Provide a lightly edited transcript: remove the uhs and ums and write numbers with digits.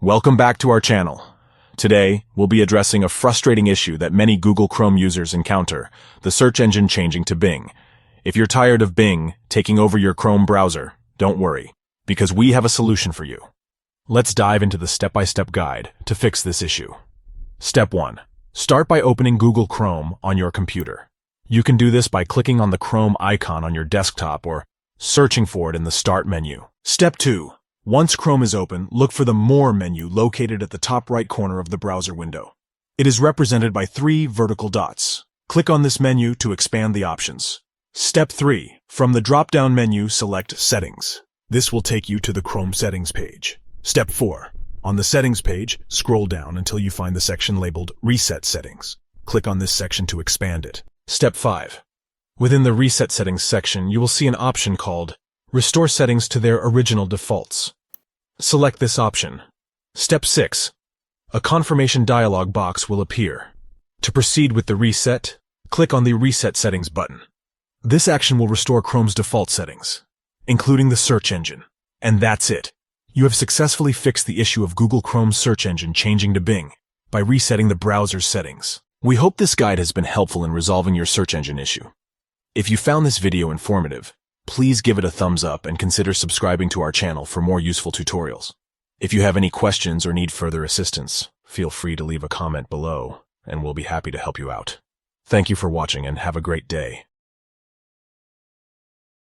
Welcome back to our channel. Today, we'll be addressing a frustrating issue that many Google Chrome users encounter, the search engine changing to Bing. If you're tired of Bing taking over your Chrome browser, don't worry, because we have a solution for you. Let's dive into the step-by-step guide to fix this issue. Step 1. Start by opening Google Chrome on your computer. You can do this by clicking on the Chrome icon on your desktop or searching for it in the Start menu. Step 2. Once Chrome is open, look for the More menu located at the top right corner of the browser window. It is represented by 3 vertical dots. Click on this menu to expand the options. Step 3. From the drop-down menu, select Settings. This will take you to the Chrome Settings page. Step 4. On the Settings page, scroll down until you find the section labeled Reset Settings. Click on this section to expand it. Step 5. Within the Reset Settings section, you will see an option called Restore Settings to their original defaults. Select this option. Step 6. A confirmation dialog box will appear. To proceed with the reset, click on the Reset Settings button. This action will restore Chrome's default settings, including the search engine. And that's it. You have successfully fixed the issue of Google Chrome's search engine changing to Bing by resetting the browser's settings. We hope this guide has been helpful in resolving your search engine issue. If you found this video informative, please give it a thumbs up and consider subscribing to our channel for more useful tutorials. If you have any questions or need further assistance, feel free to leave a comment below, and we'll be happy to help you out. Thank you for watching and have a great day.